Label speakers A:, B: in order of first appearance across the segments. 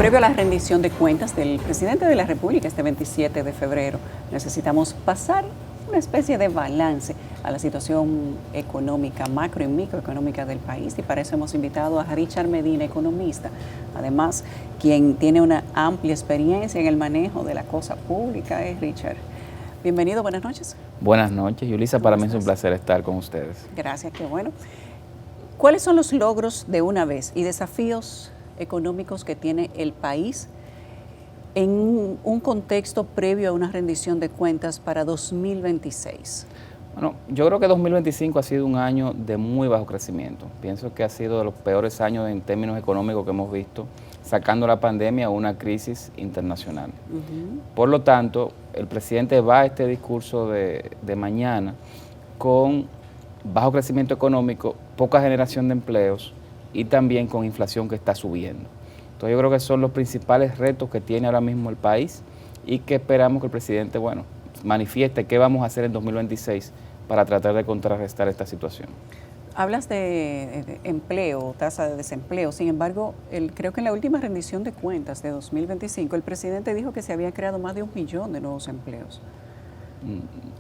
A: Previo a la rendición de cuentas del presidente de la República este 27 de febrero, necesitamos pasar una especie de balance a la situación económica, macro y microeconómica del país, y para eso hemos invitado a Richard Medina, economista, además quien tiene una amplia experiencia en el manejo de la cosa pública. Richard, bienvenido, buenas noches.
B: Buenas noches, Yulisa, para mí es un placer estar con ustedes.
A: Gracias, qué bueno. ¿Cuáles son los logros de una vez y desafíos económicos que tiene el país en un contexto previo a una rendición de cuentas para 2026?
B: Bueno, yo creo que 2025 ha sido un año de muy bajo crecimiento. Pienso que ha sido de los peores años en términos económicos que hemos visto, sacando la pandemia a una crisis internacional. Por lo tanto, el presidente va a este discurso de mañana con bajo crecimiento económico, poca generación de empleos y también con inflación que está subiendo. Entonces yo creo que son los principales retos que tiene ahora mismo el país y que esperamos que el presidente, bueno, manifieste qué vamos a hacer en 2026 para tratar de contrarrestar esta situación.
A: Hablas de empleo, tasa de desempleo. Sin embargo, creo que en la última rendición de cuentas de 2025, el presidente dijo que se había creado más de 1 millón de nuevos empleos.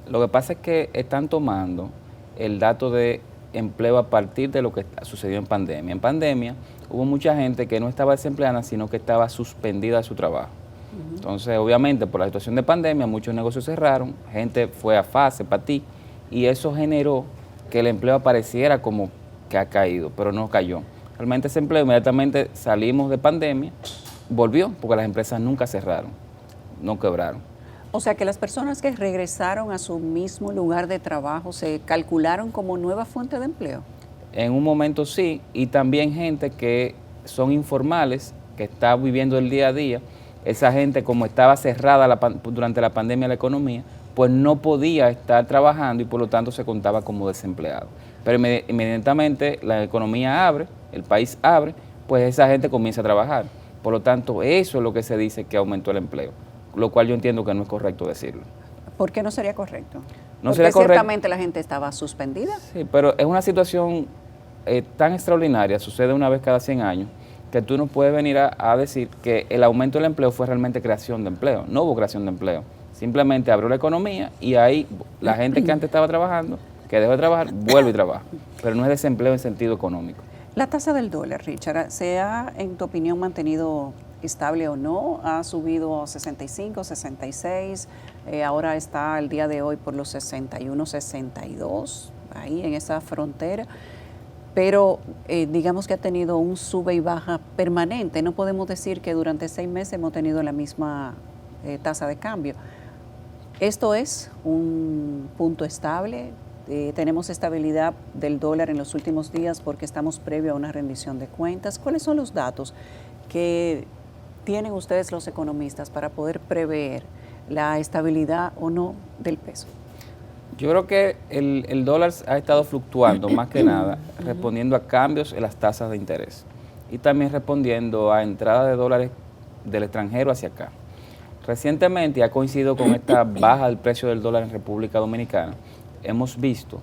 B: Lo que pasa es que están tomando el dato de empleo a partir de lo que sucedió en pandemia. En pandemia hubo mucha gente que no estaba desempleada, sino que estaba suspendida de su trabajo. Entonces, obviamente, por la situación de pandemia, muchos negocios cerraron, gente fue a fase, patí, y eso generó que el empleo apareciera como que ha caído, pero no cayó. Realmente ese empleo, inmediatamente salimos de pandemia, volvió, porque las empresas nunca cerraron, no quebraron.
A: O sea que las personas que regresaron a su mismo lugar de trabajo se calcularon como nueva fuente de empleo.
B: En un momento sí, y también gente que son informales, que está viviendo el día a día. Esa gente, como estaba cerrada durante la pandemia la economía, pues no podía estar trabajando y por lo tanto se contaba como desempleado. Pero inmediatamente la economía abre, el país abre, pues esa gente comienza a trabajar. Por lo tanto, eso es lo que se dice que aumentó el empleo, lo cual yo entiendo que no es correcto decirlo.
A: ¿Por qué no sería correcto?
B: No
A: Porque
B: sería correcto.
A: Ciertamente la gente estaba suspendida.
B: Sí, pero es una situación tan extraordinaria, sucede una vez cada 100 años, que tú no puedes venir a decir que el aumento del empleo fue realmente creación de empleo. No hubo creación de empleo. Simplemente abrió la economía y ahí la gente que antes estaba trabajando, que dejó de trabajar, vuelve y trabaja. Pero no es desempleo en sentido económico.
A: La tasa del dólar, Richard, ¿se ha, en tu opinión, mantenido estable o no? ¿Ha subido a 65, 66? Ahora está el día de hoy por los 61, 62, ahí en esa frontera. Pero digamos que ha tenido un sube y baja permanente. No podemos decir que durante 6 meses hemos tenido la misma tasa de cambio. ¿Esto es un punto estable? ¿Tenemos estabilidad del dólar en los últimos días porque estamos previo a una rendición de cuentas? ¿Cuáles son los datos que tienen ustedes los economistas para poder prever la estabilidad o no del peso?
B: Yo creo que el dólar ha estado fluctuando más que nada, respondiendo a cambios en las tasas de interés y también respondiendo a entrada de dólares del extranjero hacia acá. Recientemente, ha coincidido con esta baja del precio del dólar en República Dominicana, hemos visto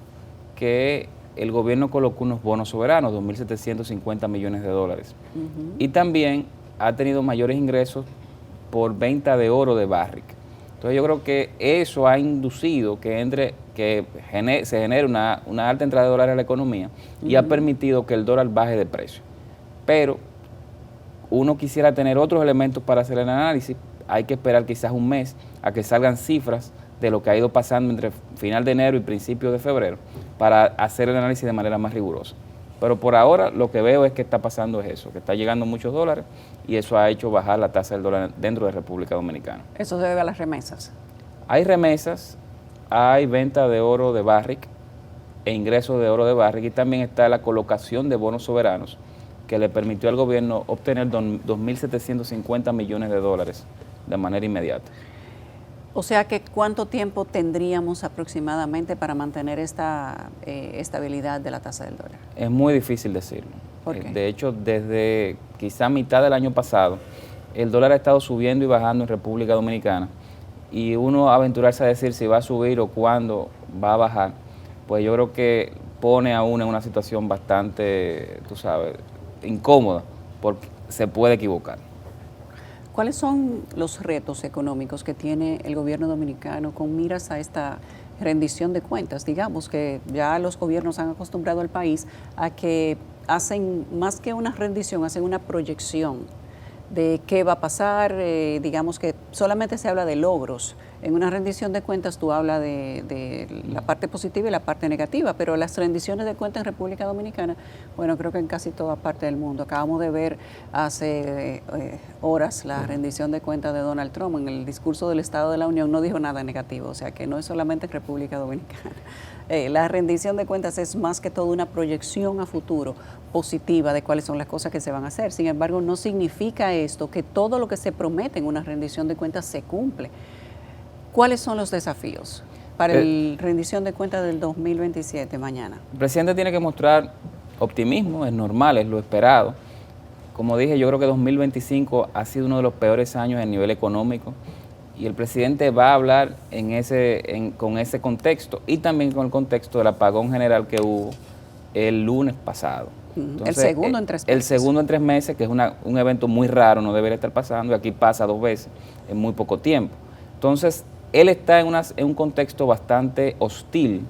B: que el gobierno colocó unos bonos soberanos, 2.750 millones de dólares, y también ha tenido mayores ingresos por venta de oro de Barrick. Entonces yo creo que eso ha inducido que se genere una alta entrada de dólares a la economía y ha permitido que el dólar baje de precio. Pero uno quisiera tener otros elementos para hacer el análisis, hay que esperar quizás un mes a que salgan cifras de lo que ha ido pasando entre final de enero y principio de febrero para hacer el análisis de manera más rigurosa. Pero por ahora lo que veo es que está pasando es eso, que está llegando muchos dólares y eso ha hecho bajar la tasa del dólar dentro de República Dominicana.
A: ¿Eso se debe a las remesas?
B: Hay remesas, hay venta de oro de Barrick e ingresos de oro de Barrick y también está la colocación de bonos soberanos que le permitió al gobierno obtener 2.750 millones de dólares de manera inmediata.
A: O sea que ¿cuánto tiempo tendríamos aproximadamente para mantener esta estabilidad de la tasa del dólar?
B: Es muy difícil decirlo.
A: ¿Por qué?
B: De hecho, desde quizá mitad del año pasado, el dólar ha estado subiendo y bajando en República Dominicana y uno aventurarse a decir si va a subir o cuándo va a bajar, pues yo creo que pone a uno en una situación bastante, tú sabes, incómoda, porque se puede equivocar.
A: ¿Cuáles son los retos económicos que tiene el gobierno dominicano con miras a esta rendición de cuentas? Digamos que ya los gobiernos han acostumbrado al país a que hacen más que una rendición, hacen una proyección de qué va a pasar, digamos que solamente se habla de logros. En una rendición de cuentas tú hablas de la parte positiva y la parte negativa, pero las rendiciones de cuentas en República Dominicana, bueno, creo que en casi toda parte del mundo. Acabamos de ver hace horas la rendición de cuentas de Donald Trump. En el discurso del Estado de la Unión no dijo nada negativo, o sea que no es solamente en República Dominicana. La rendición de cuentas es más que todo una proyección a futuro positiva de cuáles son las cosas que se van a hacer. Sin embargo, no significa esto que todo lo que se promete en una rendición de cuentas se cumple. ¿Cuáles son los desafíos para la rendición de cuentas del 2027 mañana?
B: El presidente tiene que mostrar optimismo, es normal, es lo esperado. Como dije, yo creo que 2025 ha sido uno de los peores años a nivel económico y el presidente va a hablar con ese contexto y también con el contexto del apagón general que hubo el lunes pasado. Entonces,
A: el segundo en 3 meses.
B: El segundo en 3 meses, que es un evento muy raro, no debería estar pasando, y aquí pasa 2 veces en muy poco tiempo. Entonces, él está en un contexto bastante hostil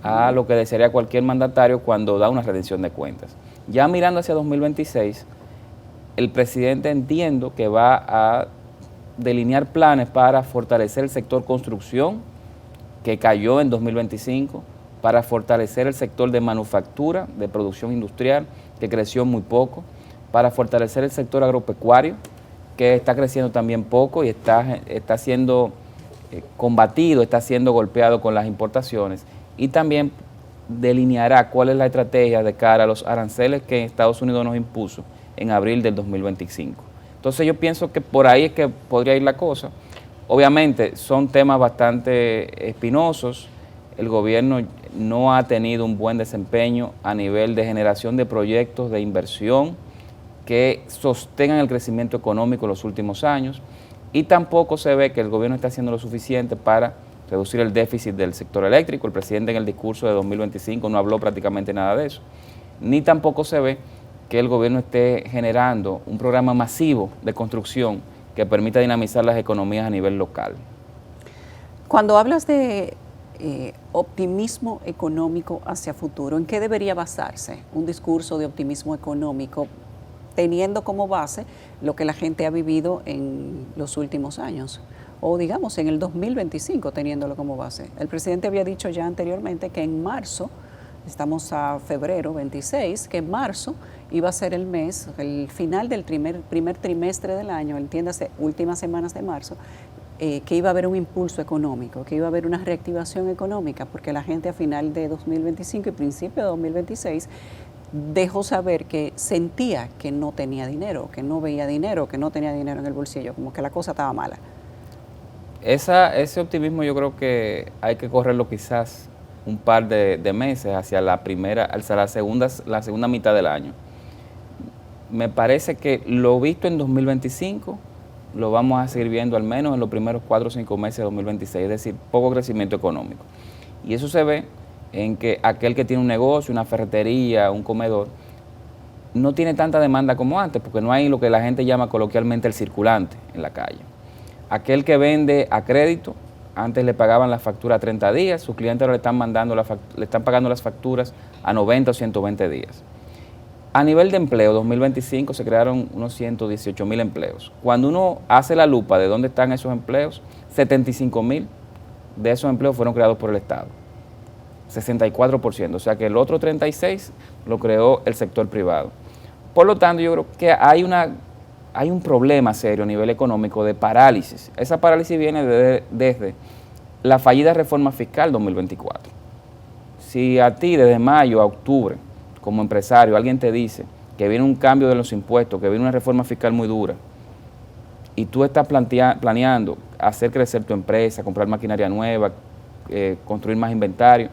B: a lo que desearía cualquier mandatario cuando da una rendición de cuentas. Ya mirando hacia 2026, el presidente entiendo que va a delinear planes para fortalecer el sector construcción, que cayó en 2025, para fortalecer el sector de manufactura, de producción industrial, que creció muy poco, para fortalecer el sector agropecuario, que está creciendo también poco y está siendo combatido, está siendo golpeado con las importaciones, y también delineará cuál es la estrategia de cara a los aranceles que Estados Unidos nos impuso en abril del 2025. Entonces yo pienso que por ahí es que podría ir la cosa. Obviamente son temas bastante espinosos, el gobierno no ha tenido un buen desempeño a nivel de generación de proyectos de inversión que sostengan el crecimiento económico en los últimos años, y tampoco se ve que el gobierno está haciendo lo suficiente para reducir el déficit del sector eléctrico. El presidente en el discurso de 2025 no habló prácticamente nada de eso, ni tampoco se ve que el gobierno esté generando un programa masivo de construcción que permita dinamizar las economías a nivel local.
A: Cuando hablas de optimismo económico hacia futuro, ¿en qué debería basarse un discurso de optimismo económico teniendo como base lo que la gente ha vivido en los últimos años? O digamos en el 2025 teniéndolo como base. El presidente había dicho ya anteriormente que en marzo, estamos a febrero 26, que en marzo iba a ser el mes, el final del primer trimestre del año, entiéndase, últimas semanas de marzo, que iba a haber un impulso económico, que iba a haber una reactivación económica, porque la gente a final de 2025 y principio de 2026 dejó saber que sentía que no tenía dinero, que no veía dinero, que no tenía dinero en el bolsillo, como que la cosa estaba mala.
B: Ese optimismo yo creo que hay que correrlo quizás un par de meses hacia la segunda mitad del año. Me parece que lo visto en 2025 lo vamos a seguir viendo al menos en los primeros 4 o 5 meses de 2026, es decir, poco crecimiento económico. Y eso se ve en que aquel que tiene un negocio, una ferretería, un comedor, no tiene tanta demanda como antes, porque no hay lo que la gente llama coloquialmente el circulante en la calle. Aquel que vende a crédito, antes le pagaban la factura a 30 días, sus clientes ahora le están pagando las facturas a 90 o 120 días. A nivel de empleo, 2025 se crearon unos 118,000 empleos. Cuando uno hace la lupa de dónde están esos empleos, 75,000 de esos empleos fueron creados por el Estado. 64%, o sea que el otro 36% lo creó el sector privado. Por lo tanto, yo creo que hay un problema serio a nivel económico de parálisis. Esa parálisis viene desde la fallida reforma fiscal 2024. Si a ti desde mayo a octubre, como empresario, alguien te dice que viene un cambio de los impuestos, que viene una reforma fiscal muy dura, y tú estás planeando hacer crecer tu empresa, comprar maquinaria nueva, construir más inventario,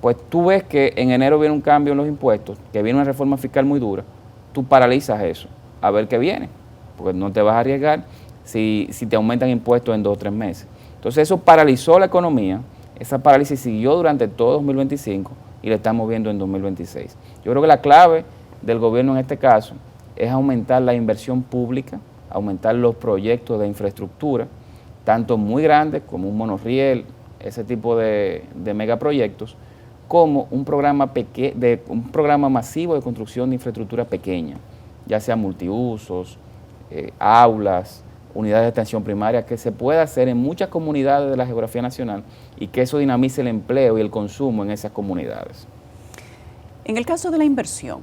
B: pues tú ves que en enero viene un cambio en los impuestos, que viene una reforma fiscal muy dura, tú paralizas eso, a ver qué viene, porque no te vas a arriesgar si te aumentan impuestos en 2 o 3 meses. Entonces eso paralizó la economía, esa parálisis siguió durante todo 2025 y la estamos viendo en 2026. Yo creo que la clave del gobierno en este caso es aumentar la inversión pública, aumentar los proyectos de infraestructura, tanto muy grandes como un monorriel, ese tipo de megaproyectos, como un programa masivo de construcción de infraestructura pequeña, ya sea multiusos, aulas, unidades de atención primaria, que se pueda hacer en muchas comunidades de la geografía nacional y que eso dinamice el empleo y el consumo en esas comunidades.
A: En el caso de la inversión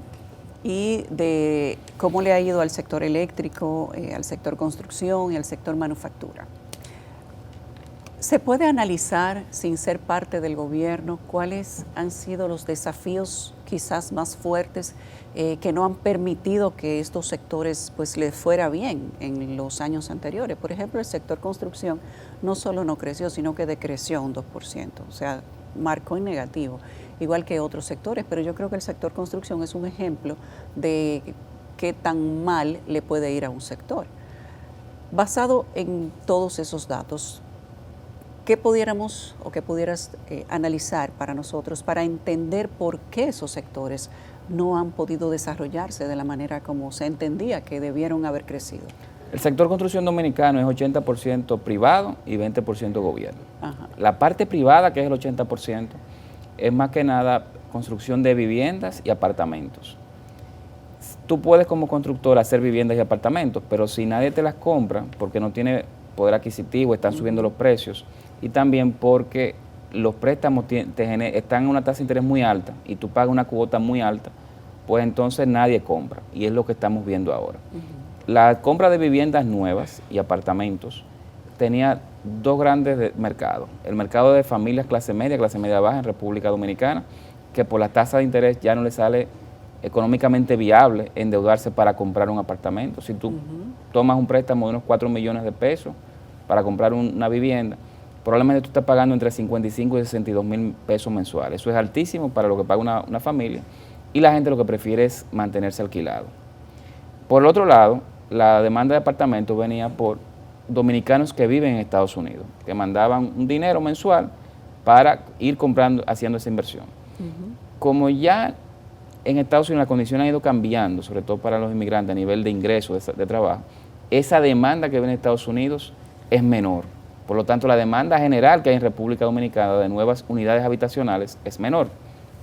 A: y de cómo le ha ido al sector eléctrico, al sector construcción y al sector manufactura, ¿se puede analizar, sin ser parte del gobierno, cuáles han sido los desafíos quizás más fuertes que no han permitido que estos sectores pues les fuera bien en los años anteriores? Por ejemplo, el sector construcción no solo no creció, sino que decreció un 2%, o sea, marcó en negativo, igual que otros sectores, pero yo creo que el sector construcción es un ejemplo de qué tan mal le puede ir a un sector. Basado en todos esos datos, ¿qué pudiéramos o qué pudieras analizar para nosotros para entender por qué esos sectores no han podido desarrollarse de la manera como se entendía que debieron haber crecido?
B: El sector construcción dominicano es 80% privado y 20% gobierno. Ajá. La parte privada, que es el 80%, es más que nada construcción de viviendas y apartamentos. Tú puedes como constructor hacer viviendas y apartamentos, pero si nadie te las compra porque no tiene poder adquisitivo, están subiendo los precios, y también porque los préstamos están en una tasa de interés muy alta y tú pagas una cuota muy alta, pues entonces nadie compra, y es lo que estamos viendo ahora. La compra de viviendas nuevas y apartamentos tenía dos grandes mercados. El mercado de familias clase media baja en República Dominicana, que por la tasa de interés ya no le sale económicamente viable endeudarse para comprar un apartamento. Si tú tomas un préstamo de unos 4 millones de pesos para comprar una vivienda, probablemente tú estás pagando entre 55 y 62 mil pesos mensuales. Eso es altísimo para lo que paga una familia, y la gente lo que prefiere es mantenerse alquilado. Por el otro lado, la demanda de apartamentos venía por dominicanos que viven en Estados Unidos, que mandaban un dinero mensual para ir comprando, haciendo esa inversión. Como ya en Estados Unidos las condiciones han ido cambiando, sobre todo para los inmigrantes a nivel de ingresos, de trabajo, esa demanda que viene de Estados Unidos es menor. Por lo tanto, la demanda general que hay en República Dominicana de nuevas unidades habitacionales es menor.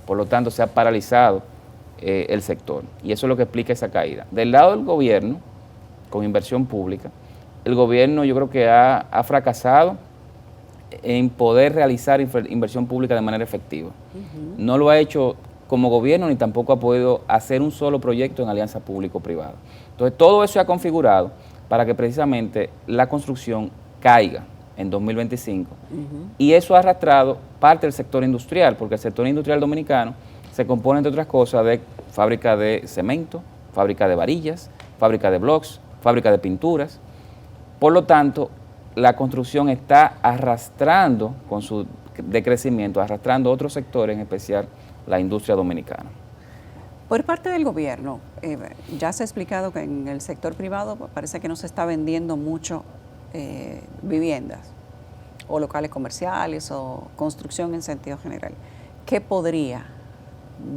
B: Por lo tanto, se ha paralizado el sector, y eso es lo que explica esa caída. Del lado del gobierno, con inversión pública, el gobierno yo creo que ha fracasado en poder realizar inversión pública de manera efectiva. No lo ha hecho como gobierno, ni tampoco ha podido hacer un solo proyecto en alianza público-privada. Entonces, todo eso se ha configurado para que precisamente la construcción caiga en 2025, y eso ha arrastrado parte del sector industrial, porque el sector industrial dominicano se compone, entre otras cosas, de fábrica de cemento, fábrica de varillas, fábrica de blocks, fábrica de pinturas. Por lo tanto, la construcción está arrastrando, con su decrecimiento, arrastrando otros sectores, en especial la industria dominicana.
A: Por parte del gobierno, ya se ha explicado que en el sector privado parece que no se está vendiendo mucho viviendas o locales comerciales o construcción en sentido general. ¿Qué podría,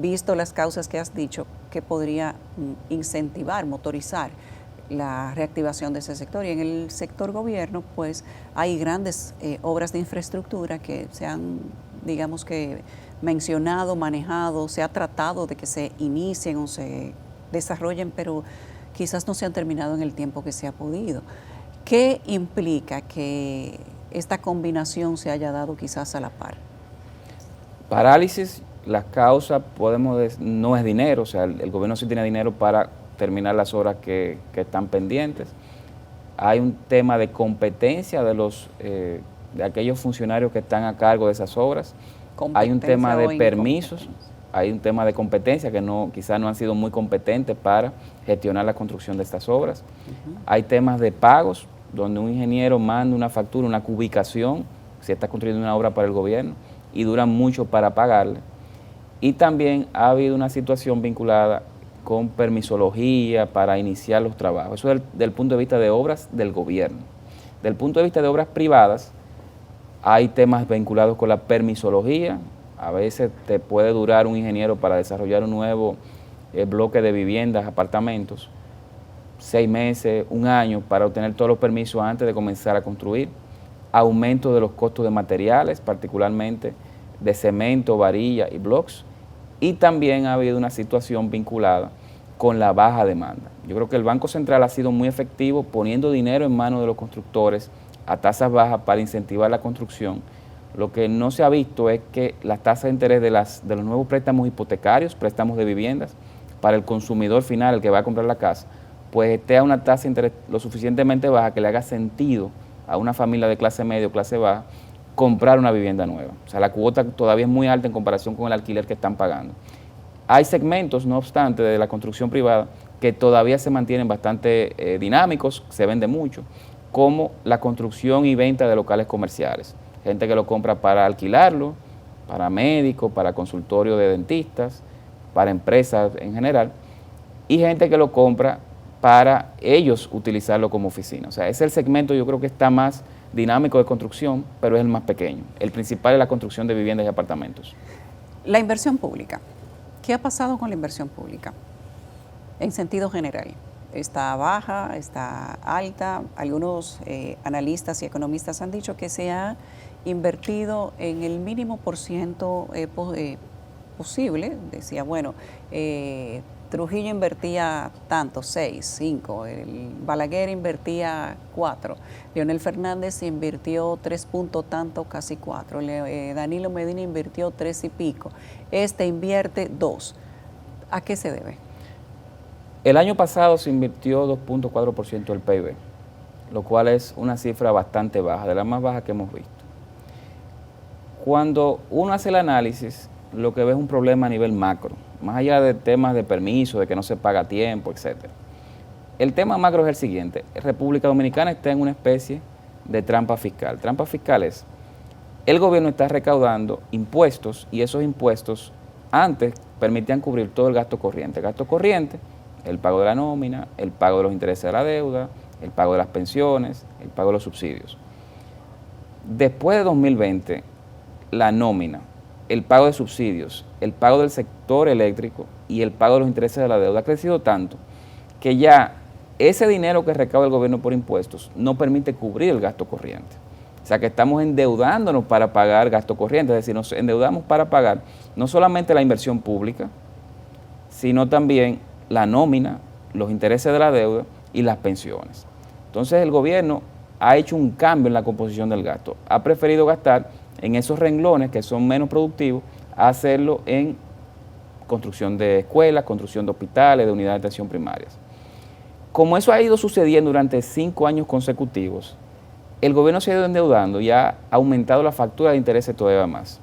A: visto las causas que has dicho, qué podría incentivar, motorizar la reactivación de ese sector? Y en el sector gobierno, pues hay grandes obras de infraestructura que se han, digamos que, mencionado, manejado, se ha tratado de que se inicien o se desarrollen, pero quizás no se han terminado en el tiempo que se ha podido. ¿Qué implica que esta combinación se haya dado quizás a la par?
B: Parálisis, las causas, no es dinero, o sea, el gobierno sí tiene dinero para terminar las obras que están pendientes. Hay un tema de competencia de aquellos funcionarios que están a cargo de esas obras. Hay un tema de permisos, hay un tema de competencia que quizás no han sido muy competentes para gestionar la construcción de estas obras. Hay temas de pagos, donde un ingeniero manda una factura, una cubicación, si está construyendo una obra para el gobierno, y dura mucho para pagarle. Y también ha habido una situación vinculada con permisología para iniciar los trabajos. Eso es del punto de vista de obras del gobierno. Del punto de vista de obras privadas, hay temas vinculados con la permisología. A veces te puede durar un ingeniero para desarrollar un nuevo bloque de viviendas, apartamentos, 6 meses, un año para obtener todos los permisos antes de comenzar a construir, aumento de los costos de materiales, particularmente de cemento, varilla y blocks, y también ha habido una situación vinculada con la baja demanda. Yo creo que el Banco Central ha sido muy efectivo poniendo dinero en manos de los constructores a tasas bajas para incentivar la construcción. Lo que no se ha visto es que las tasas de interés de los nuevos préstamos hipotecarios, préstamos de viviendas, para el consumidor final, el que va a comprar la casa, pues esté a una tasa de interés lo suficientemente baja que le haga sentido a una familia de clase media o clase baja comprar una vivienda nueva. O sea, la cuota todavía es muy alta en comparación con el alquiler que están pagando. Hay segmentos, no obstante, de la construcción privada que todavía se mantienen bastante dinámicos, se vende mucho, como la construcción y venta de locales comerciales. Gente que lo compra para alquilarlo, para médicos, para consultorios de dentistas, para empresas en general, y gente que lo compra para ellos utilizarlo como oficina. O sea, ese es el segmento, yo creo que está más dinámico de construcción, pero es el más pequeño. El principal es la construcción de viviendas y apartamentos.
A: La inversión pública. ¿Qué ha pasado con la inversión pública? En sentido general. ¿Está baja? ¿Está alta? Algunos analistas y economistas han dicho que se ha invertido en el mínimo por ciento posible. Decía, bueno, Trujillo invertía tanto, 6, 5, el Balaguer invertía 4, Leonel Fernández invirtió 3 punto tanto, casi 4, Danilo Medina invirtió 3 y pico, este invierte 2. ¿A qué se debe?
B: El año pasado se invirtió 2.4% del PIB, lo cual es una cifra bastante baja, de la más baja que hemos visto. Cuando uno hace el análisis, lo que ve es un problema a nivel macro, más allá de temas de permiso, de que no se paga a tiempo, etc. El tema macro es el siguiente: República Dominicana está en una especie de trampa fiscal. Trampa fiscal es, el gobierno está recaudando impuestos y esos impuestos antes permitían cubrir todo el gasto corriente. Gasto corriente, el pago de la nómina, el pago de los intereses de la deuda, el pago de las pensiones, el pago de los subsidios. Después de 2020, la nómina, el pago de subsidios, el pago del sector eléctrico y el pago de los intereses de la deuda ha crecido tanto que ya ese dinero que recauda el gobierno por impuestos no permite cubrir el gasto corriente. O sea que estamos endeudándonos para pagar gasto corriente, es decir, nos endeudamos para pagar no solamente la inversión pública, sino también la nómina, los intereses de la deuda y las pensiones. Entonces el gobierno ha hecho un cambio en la composición del gasto, ha preferido gastar en esos renglones que son menos productivos, a hacerlo en construcción de escuelas, construcción de hospitales, de unidades de atención primarias. Como eso ha ido sucediendo durante 5 años consecutivos, el gobierno se ha ido endeudando y ha aumentado la factura de intereses todavía más.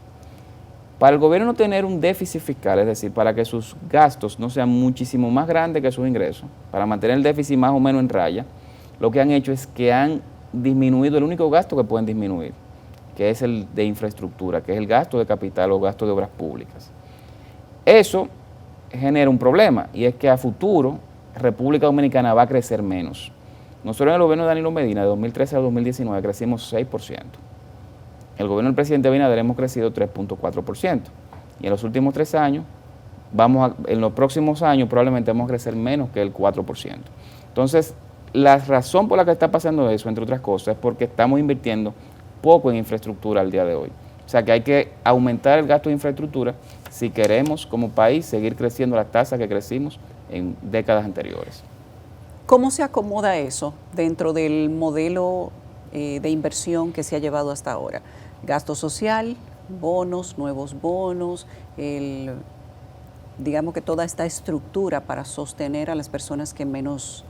B: Para el gobierno no tener un déficit fiscal, es decir, para que sus gastos no sean muchísimo más grandes que sus ingresos, para mantener el déficit más o menos en raya, lo que han hecho es que han disminuido el único gasto que pueden disminuir, que es el de infraestructura, que es el gasto de capital o gasto de obras públicas. Eso genera un problema, y es que a futuro República Dominicana va a crecer menos. Nosotros en el gobierno de Danilo Medina, de 2013 a 2019, crecimos 6%. El gobierno del presidente Abinader hemos crecido 3.4%. Y en los últimos 3 años, en los próximos años probablemente vamos a crecer menos que el 4%. Entonces, la razón por la que está pasando eso, entre otras cosas, es porque estamos invirtiendo poco en infraestructura al día de hoy. O sea que hay que aumentar el gasto de infraestructura si queremos como país seguir creciendo las tasas que crecimos en décadas anteriores.
A: ¿Cómo se acomoda eso dentro del modelo de inversión que se ha llevado hasta ahora? Gasto social, bonos, nuevos bonos, digamos que toda esta estructura para sostener a las personas que menos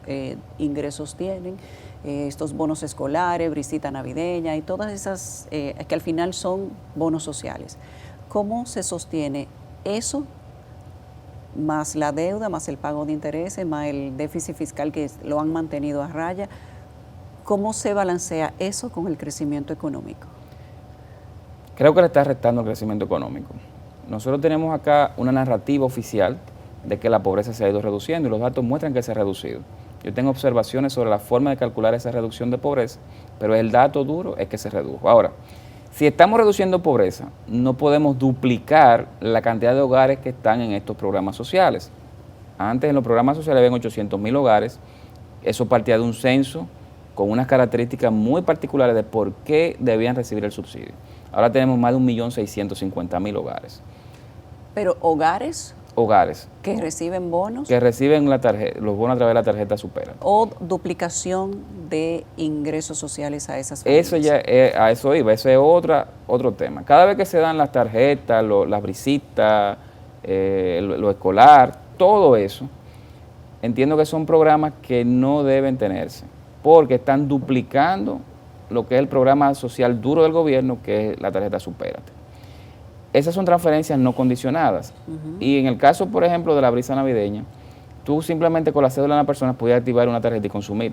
A: ingresos tienen, estos bonos escolares, brisita navideña y todas esas que al final son bonos sociales. ¿Cómo se sostiene eso, más la deuda, más el pago de intereses, más el déficit fiscal que lo han mantenido a raya? ¿Cómo se balancea eso con el crecimiento económico?
B: Creo que le está restando el crecimiento económico. Nosotros tenemos acá una narrativa oficial de que la pobreza se ha ido reduciendo y los datos muestran que se ha reducido. Yo tengo observaciones sobre la forma de calcular esa reducción de pobreza, pero el dato duro es que se redujo. Ahora, si estamos reduciendo pobreza, no podemos duplicar la cantidad de hogares que están en estos programas sociales. Antes en los programas sociales habían 800,000 hogares Eso partía de un censo con unas características muy particulares de por qué debían recibir el subsidio. Ahora tenemos más de 1.650.000 hogares.
A: Pero hogares que reciben bonos.
B: Que reciben los bonos a través de la tarjeta Supérate.
A: O duplicación de ingresos sociales a esas familias.
B: Eso ya, a eso iba, ese es otro tema. Cada vez que se dan las tarjetas, las brisitas, lo escolar, todo eso, entiendo que son programas que no deben tenerse, porque están duplicando lo que es el programa social duro del gobierno, que es la tarjeta Supérate. Esas son transferencias no condicionadas. Y en el caso, por ejemplo, de la brisa navideña, tú simplemente con la cédula de una persona puedes activar una tarjeta y consumir.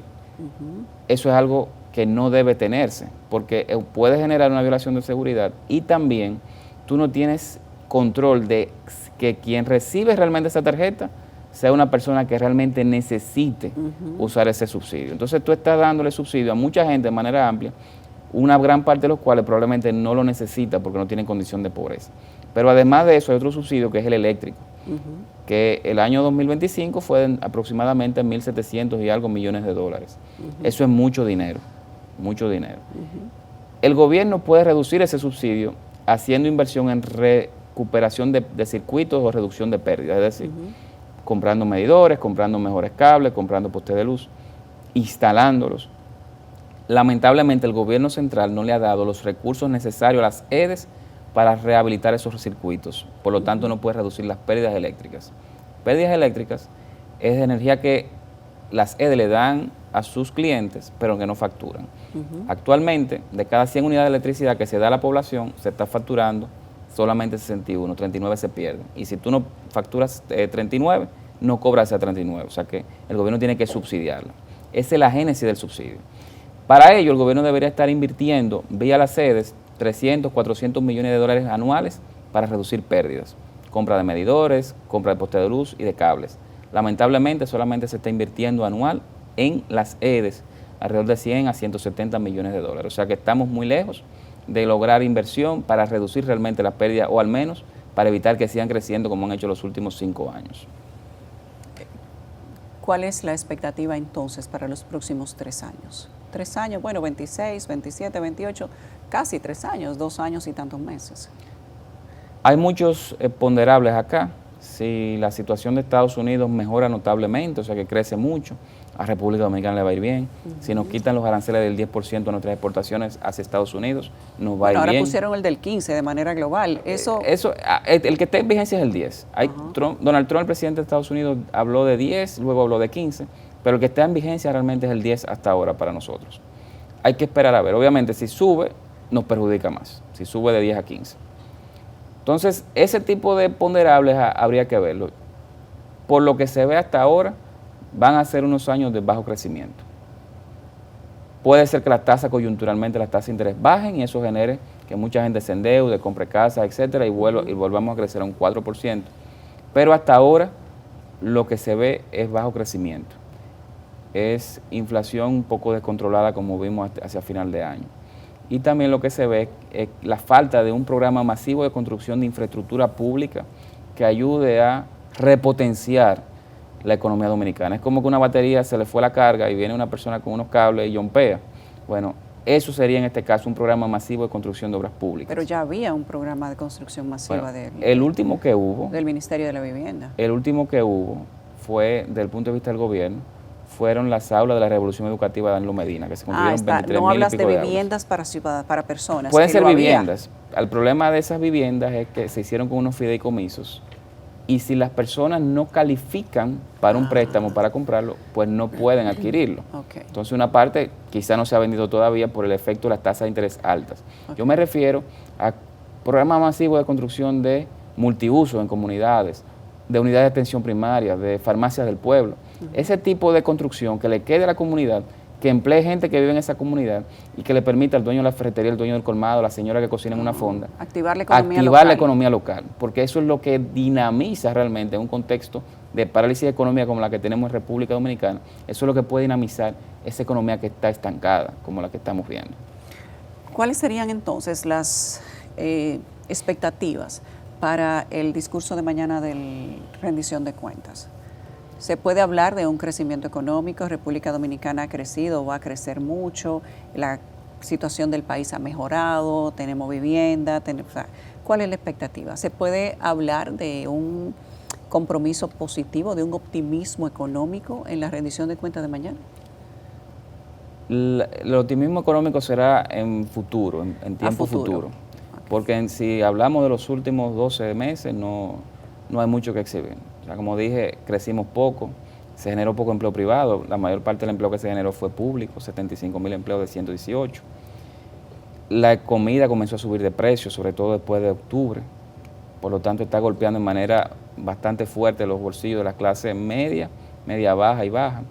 B: Eso es algo que no debe tenerse, porque puede generar una violación de seguridad y también tú no tienes control de que quien recibe realmente esa tarjeta sea una persona que realmente necesite usar ese subsidio. Entonces tú estás dándole subsidio a mucha gente de manera amplia, una gran parte de los cuales probablemente no lo necesita porque no tienen condición de pobreza. Pero además de eso hay otro subsidio que es el eléctrico, que el año 2025 fue de aproximadamente 1.700 y algo millones de dólares. Eso es mucho dinero, mucho dinero. El gobierno puede reducir ese subsidio haciendo inversión en recuperación de circuitos o reducción de pérdidas, es decir, comprando medidores, comprando mejores cables, comprando postes de luz, instalándolos. Lamentablemente el gobierno central no le ha dado los recursos necesarios a las EDES para rehabilitar esos circuitos, por lo tanto no puede reducir las pérdidas eléctricas. Pérdidas eléctricas es de energía que las EDES le dan a sus clientes, pero que no facturan. Actualmente, de cada 100 unidades de electricidad que se da a la población, se está facturando solamente 61, 39 se pierden. Y si tú no facturas 39, no cobras esa 39, o sea que el gobierno tiene que subsidiarla. Esa es la génesis del subsidio. Para ello, el gobierno debería estar invirtiendo vía las sedes 300, 400 millones de dólares anuales para reducir pérdidas. Compra de medidores, compra de postes de luz y de cables. Lamentablemente, solamente se está invirtiendo anual en las EDES alrededor de 100 a 170 millones de dólares. O sea que estamos muy lejos de lograr inversión para reducir realmente las pérdidas o al menos para evitar que sigan creciendo como han hecho los últimos 5 años.
A: ¿Cuál es la expectativa entonces para los próximos 3 años? 3 años, bueno, 26, 27, 28, casi 3 años, 2 años y tantos meses.
B: Hay muchos ponderables acá. Si la situación de Estados Unidos mejora notablemente, o sea que crece mucho, a República Dominicana le va a ir bien. Si nos quitan los aranceles del 10% a nuestras exportaciones hacia Estados Unidos, nos va a ir
A: ahora
B: bien.
A: Ahora pusieron el del 15% de manera global.
B: El que está en vigencia es el 10. Donald Trump, el presidente de Estados Unidos, habló de 10, luego habló de 15, pero el que está en vigencia realmente es el 10 hasta ahora para nosotros. Hay que esperar a ver. Obviamente, si sube, nos perjudica más. Si sube de 10 a 15. Entonces, ese tipo de ponderables habría que verlo. Por lo que se ve hasta ahora, van a ser unos años de bajo crecimiento. Puede ser que las tasas coyunturalmente, las tasas de interés bajen y eso genere que mucha gente se endeude, compre casas, etcétera, y volvamos a crecer a un 4%. Pero hasta ahora, lo que se ve es bajo crecimiento. Es inflación un poco descontrolada como vimos hacia final de año. Y también lo que se ve es la falta de un programa masivo de construcción de infraestructura pública que ayude a repotenciar la economía dominicana. Es como que una batería se le fue la carga y viene una persona con unos cables y yompea. Bueno, eso sería en este caso un programa masivo de construcción de obras públicas.
A: Pero ya había un programa de construcción masiva
B: el último que hubo
A: del Ministerio de la Vivienda.
B: El último que hubo fue, desde el punto de vista del gobierno, fueron las aulas de la Revolución Educativa de Danilo Medina, que se construyeron 23.000
A: no hablas
B: y pico
A: de viviendas para personas.
B: Pueden ser viviendas. El problema de esas viviendas es que se hicieron con unos fideicomisos y si las personas no califican para un préstamo para comprarlo, pues no pueden adquirirlo. Entonces una parte quizá no se ha vendido todavía por el efecto de las tasas de interés altas. Yo me refiero a programas masivos de construcción de multiuso en comunidades, de unidades de atención primaria, de farmacias del pueblo. Ese tipo de construcción que le quede a la comunidad, que emplee gente que vive en esa comunidad y que le permita al dueño de la ferretería, al dueño del colmado, a la señora que cocina en una fonda,
A: activar la
B: economía local, porque eso es lo que dinamiza realmente en un contexto de parálisis económica como la que tenemos en República Dominicana. Eso es lo que puede dinamizar esa economía que está estancada, como la que estamos viendo.
A: ¿Cuáles serían entonces las expectativas para el discurso de mañana de rendición de cuentas? Se puede hablar de un crecimiento económico. República Dominicana ha crecido, va a crecer mucho. La situación del país ha mejorado, tenemos vivienda, o sea, ¿cuál es la expectativa? ¿Se puede hablar de un compromiso positivo, de un optimismo económico en la rendición de cuentas de mañana?
B: El optimismo económico será en futuro, en tiempo futuro. Porque si hablamos de los últimos 12 meses, no hay mucho que exhibir. O sea, como dije, crecimos poco, se generó poco empleo privado, la mayor parte del empleo que se generó fue público, 75,000 empleos de 118. La comida comenzó a subir de precio, sobre todo después de octubre, por lo tanto está golpeando de manera bastante fuerte los bolsillos de la clase media, media baja y baja.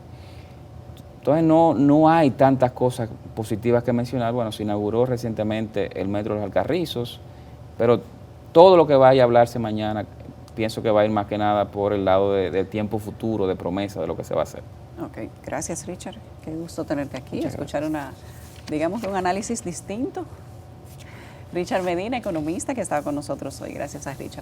B: Entonces no hay tantas cosas positivas que mencionar. Bueno, se inauguró recientemente el Metro de los Alcarrizos, pero todo lo que vaya a hablarse mañana pienso que va a ir más que nada por el lado del tiempo futuro, de promesa de lo que se va a hacer.
A: Ok, gracias Richard, qué gusto tenerte aquí,
B: Muchas
A: escuchar
B: gracias.
A: digamos un análisis distinto. Richard Medina, economista, que estaba con nosotros hoy. Gracias a Richard.